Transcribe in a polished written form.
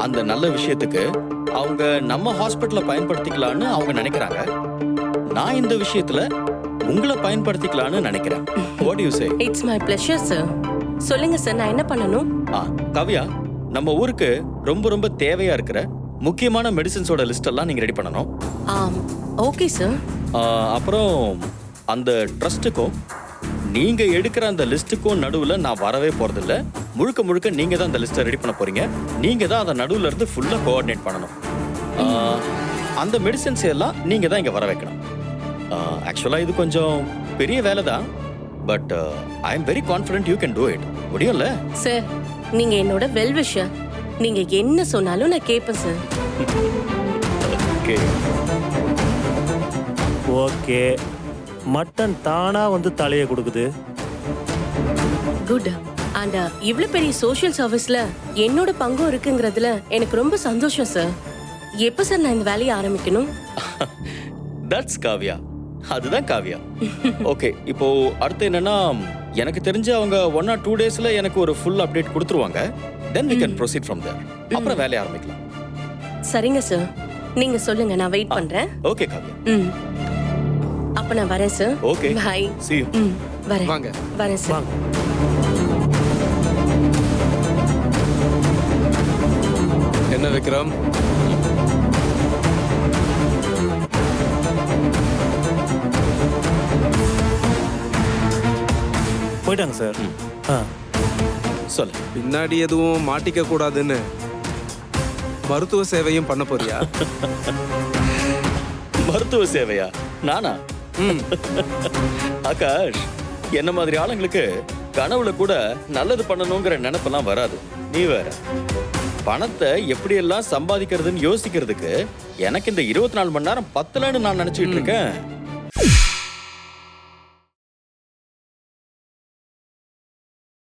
அந்த நல்ல விஷயத்துக்கு அவங்க நம்ம ஹாஸ்பிட்டலை பயன்படுத்திக்கலான்னு அவங்க நினைக்கிறாங்க. நான் இந்த விஷயத்துல உங்களை பயன்படுத்திக்கலான்னு நினைக்கிறேன். What do you say? It's my pleasure sir. சொல்லுங்க சார், நான் என்ன பண்ணணும்? காவ்யா, நம்ம ஊருக்கு ரொம்ப ரொம்ப தேவையா இருக்கிற முக்கியமான மெடிசின்ஸோட லிஸ்ட் எல்லாம் நீங்க ரெடி பண்ணணும். Okay sir. அப்புறம் அந்த ட்ரஸ்ட்டுக்கும் நீங்க எடுக்கிற அந்த லிஸ்ட்டுக்கும் நடுவில் நான் வரவே போறதில்ல. முழுக்க முழுக்க நீங்க தான் அந்த லிஸ்ட்டை ரெடி பண்ண போறீங்க. நீங்க தான் அந்த நடுவில் இருந்து ஃபுல்லா கோஆர்டினேட் பண்ணணும். அந்த மெடிசின்ஸ் எல்லாம் நீங்க தான் இங்க வர வைக்கணும். ஆக்சுவலா இது கொஞ்சம் பெரிய வேலை தான். But I am very confident you can do it. முடியும்ல சார்? நீங்க என்னோட வெல் விஷர். நீங்க என்ன சொன்னாலும் நான் கேட்பேன் சார். Okay okay. மட்டன் தானா வந்து தலையை கொடுக்குது. குட். அண்ட் இவ்ளோ பெரிய சோஷியல் சர்வீஸ்ல என்னோட பங்கும் இருக்குங்கிறதுல எனக்கு ரொம்ப சந்தோஷம் சார். எப்ப சார் நான் இந்த வேலையை ஆரம்பிக்கணும்? தட்ஸ் காவ்யா. அதுதான் காவ்யா. ஓகே, இப்போ அடுத்து என்னன்னா, எனக்கு தெரிஞ்ச அவங்க 1 or 2 daysல எனக்கு ஒரு ஃபுல் அப்டேட் கொடுத்துருவாங்க. Then we can proceed from there. அப்புறம் வேலையை ஆரம்பிக்கலாம். சரிங்க சார், நீங்க சொல்லுங்க, நான் வெயிட் பண்றேன். ஓகே காவ்யா. அப்ப நான் வரேன் sir. Okay, bye. see you. வரேன். வாங்க. வரேன் சார். வாங்க. என்ன விக்ரம், போயிட்டாங்க சார். சொல்லு. பின்னாடி எதுவும் மாட்டிக்க கூடாதுன்னு மருத்துவ சேவையும் பண்ண போறியா? மருத்துவ சேவையா? நானா? ஆகாஷ், என்ன மாதிரி ஆளுங்களுக்கு கனவுல கூட நல்லது பண்ணணுங்கிற நினைப்பெல்லாம் வராது. நீ வேற. பணத்தை எப்படியெல்லாம் சம்பாதிக்கிறதுன்னு யோசிக்கிறதுக்கு எனக்கு இந்த 24 மணி நேரம் பத்தலன்னு நான் நினைச்சிட்டு இருக்கேன்.